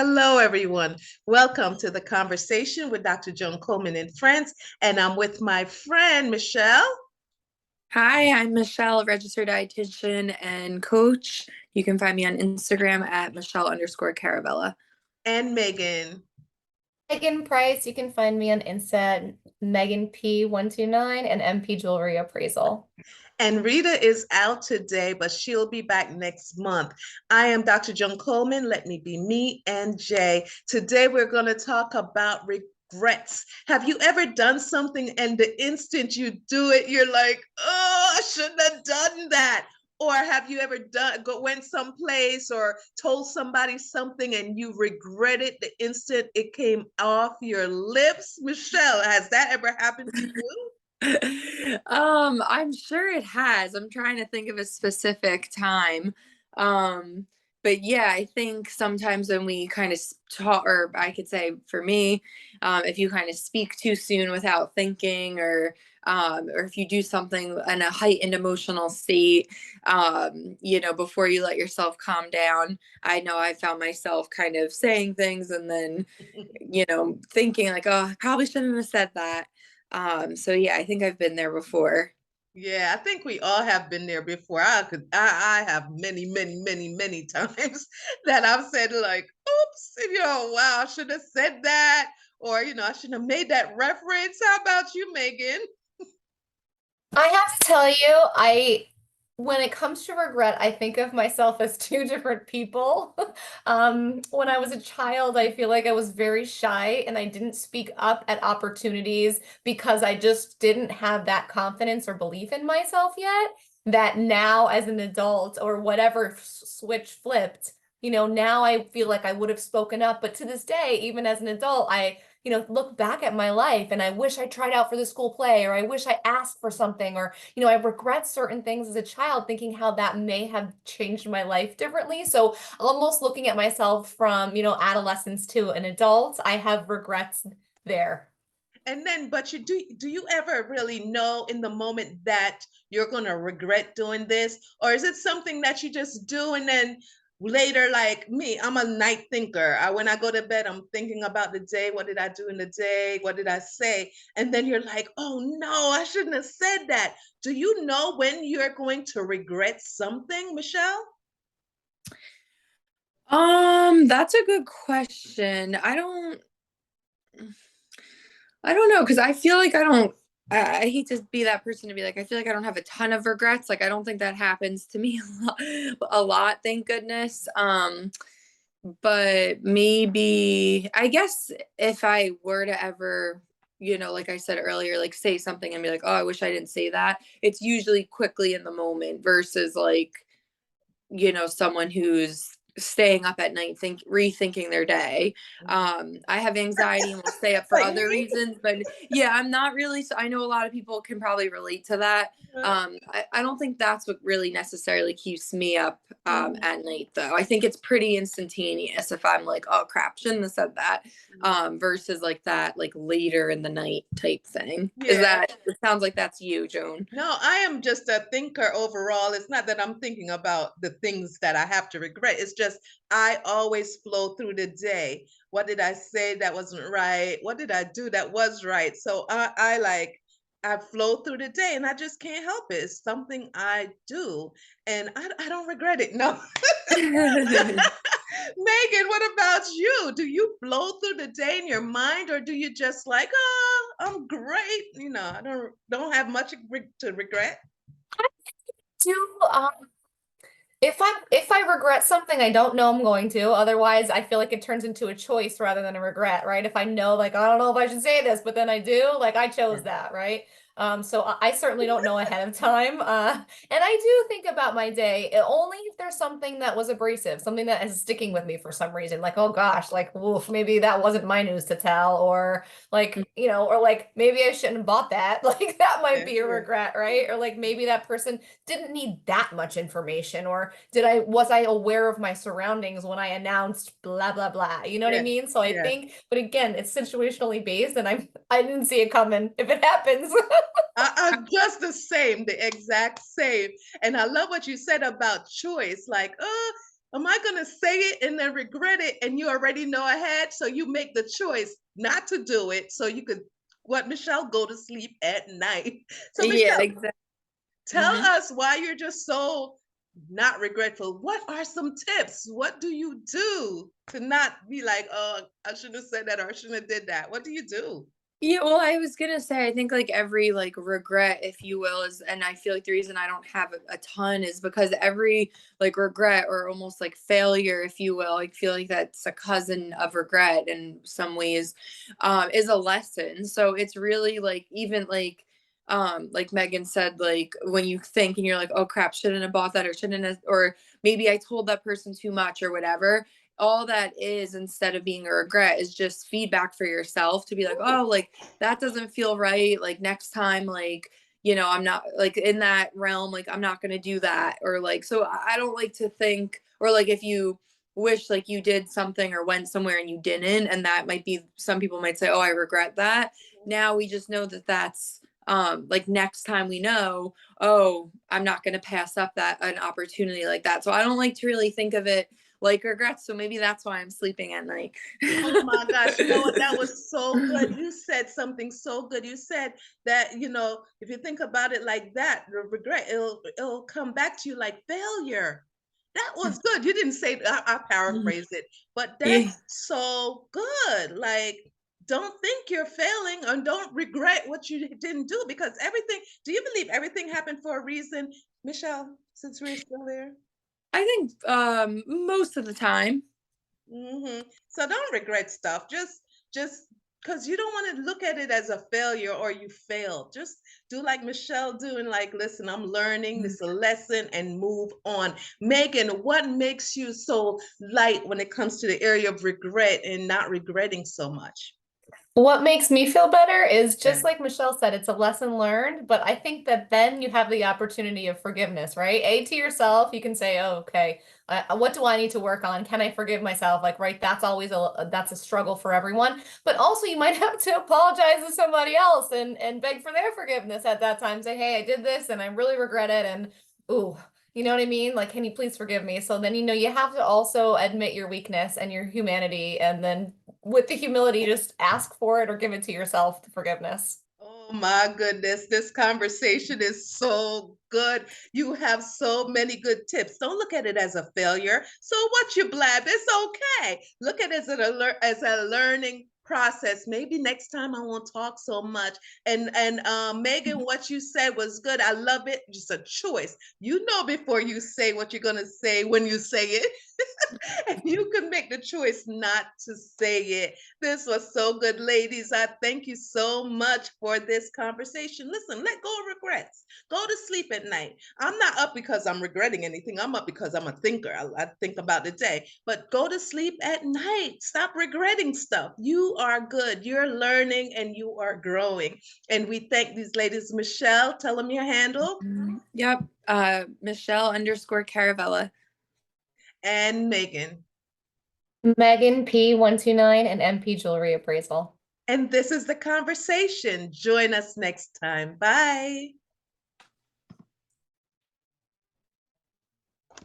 Hello, everyone. Welcome to the conversation with Dr. Joan Coleman in France, and I'm with my friend Michelle Hi, I'm Michelle, registered dietitian and coach. You can find me on Instagram at Michelle_Caravella. and Megan. Megan Price, you can find me on Insta at Megan P129 and MP Jewelry Appraisal. And Rita is out today, but she'll be back next month. I am Dr. Joan Coleman. Let me be me and Jay. Today, we're going to talk about regrets. Have you ever done something and the instant you do it, you're like, oh, I shouldn't have done that? Or have you ever went someplace or told somebody something and you regret it the instant it came off your lips? Michelle, has that ever happened to you? I'm sure it has. I'm trying to think of a specific time. But yeah, I think sometimes when we kind of talk, or I could say for me, if you kind of speak too soon without thinking, or if you do something in a heightened emotional state, before you let yourself calm down, I know I found myself kind of saying things and then, thinking like, oh, I probably shouldn't have said that. So yeah, I think I've been there before. Yeah, I think we all have been there before. I have many times that I've said like, oops, wow, I should have said that, or I shouldn't have made that reference. How about you, Megan? I have to tell you, when it comes to regret, I think of myself as two different people. When I was a child, I feel like I was very shy and I didn't speak up at opportunities because I just didn't have that confidence or belief in myself yet. That now, as an adult or whatever switch flipped, now I feel like I would have spoken up. But to this day, even as an adult, I look back at my life and I wish I tried out for the school play, or I wish I asked for something, or, I regret certain things as a child, thinking how that may have changed my life differently. So almost looking at myself from, adolescence to an adult, I have regrets there. And then, but do you ever really know in the moment that you're gonna regret doing this, or is it something that you just do and then later, like me, I'm a night thinker. When I go to bed, I'm thinking about the day. What did I do in the day? What did I say? And then you're like, oh no, I shouldn't have said that. Do you know when you're going to regret something, Michelle? That's a good question. I don't know, because I feel like I hate to be that person to be like, I feel like I don't have a ton of regrets. Like, I don't think that happens to me a lot, thank goodness. But maybe, I guess if I were to ever, like I said earlier, like say something and be like, oh, I wish I didn't say that. It's usually quickly in the moment versus like, someone who's staying up at night rethinking their day. I have anxiety and will stay up for Like other me? reasons, but yeah, I'm not really, so I know a lot of people can probably relate to that. I don't think that's what really necessarily keeps me up at night, though. I think it's pretty instantaneous if I'm like, oh crap, shouldn't have said that, versus like that like later in the night type thing. Yeah. It sounds like that's you, Joan. No, I am just a thinker overall. It's not that I'm thinking about the things that I have to regret. It's just I always flow through the day. What did I say that wasn't right? What did I do that was right? So I flow through the day and I just can't help it. It's something I do and I don't regret it. No. Megan, what about you? Do you flow through the day in your mind, or do you just like, oh, I'm great? I don't have much to regret. Do if I regret something, I don't know I'm going to. Otherwise, I feel like it turns into a choice rather than a regret, right? If I know, like, I don't know if I should say this, but then I do, like, I chose that, right? So I certainly don't know ahead of time. And I do think about my day only if there's something that was abrasive, something that is sticking with me for some reason. Like, oh gosh, like, oof, maybe that wasn't my news to tell, or like, or like maybe I shouldn't have bought that. Like that might Yeah, be a yeah, regret, right? Or like maybe that person didn't need that much information, or was I aware of my surroundings when I announced blah blah blah, you know what I yeah, mean? So I yeah. think, but again, it's situationally based, and I didn't see it coming if it happens. I'm just the same, the exact same. And I love what you said about choice. Like, am I going to say it and then regret it? And you already know ahead. So you make the choice not to do it. So you could, what, Michelle, go to sleep at night. So, Yeah, Michelle, exactly. tell us why you're just so not regretful. What are some tips? What do you do to not be like, oh, I shouldn't have said that or I shouldn't have did that? What do you do? Yeah, well, I was gonna say, I think like every like regret, if you will, is, and I feel like the reason I don't have a ton is because every like regret or almost like failure, if you will, I feel like that's a cousin of regret in some ways, is a lesson. So it's really like, even like Megan said, like when you think and you're like, oh crap, shouldn't have bought that, or shouldn't have, or maybe I told that person too much or whatever. All that is, instead of being a regret, is just feedback for yourself to be like, oh, like that doesn't feel right, like next time, like, you know, I'm not like in that realm, like I'm not going to do that, or like, so I don't like to think, or like if you wish like you did something or went somewhere and you didn't, and that might be, some people might say, oh, I regret that. Now we just know that that's like next time we know, oh, I'm not going to pass up that an opportunity like that. So I don't like to really think of it like regrets. So maybe that's why I'm sleeping at night. Oh my gosh, you know what? That was so good. You said something so good. You said that, if you think about it like that, the regret, it'll come back to you like failure. That was good. You didn't say, I paraphrased it, but Yeah. that's so good. Like, don't think you're failing and don't regret what you didn't do, because everything, do you believe everything happened for a reason? Michelle, since we're still there. I think most of the time. So don't regret stuff. Just because you don't want to look at it as a failure or you failed. Just do like Michelle doing, like, listen, I'm learning, this is a lesson, and move on. Megan, what makes you so light when it comes to the area of regret and not regretting so much? What makes me feel better is Yeah. just like Michelle said, it's a lesson learned, but I think that then you have the opportunity of forgiveness, right? To yourself, you can say, oh, okay, what do I need to work on? Can I forgive myself? Like, right, that's always that's a struggle for everyone. But also you might have to apologize to somebody else and beg for their forgiveness at that time. Say, hey, I did this and I really regret it. And ooh, you know what I mean? Like, can you please forgive me? So then, you have to also admit your weakness and your humanity, and then with the humility, just ask for it or give it to yourself, the forgiveness. Oh my goodness, this conversation is so good. You have so many good tips. Don't look at it as a failure. So what, you blab, it's okay. Look at it as a learning process. Maybe next time I won't talk so much. And Megan, what you said was good. I love it. Just a choice. You know before you say what you're gonna say when you say it. And you can make the choice not to say it. This was so good, ladies. I thank you so much for this conversation. Listen, let go of regrets. Go to sleep at night. I'm not up because I'm regretting anything. I'm up because I'm a thinker. I think about the day. But go to sleep at night. Stop regretting stuff. You are good. You're learning and you are growing. And we thank these ladies. Michelle, tell them your handle. Yep. Michelle_Caravella. And Megan. Megan P129 and MP Jewelry Appraisal. And this is The Conversation. Join us next time. Bye.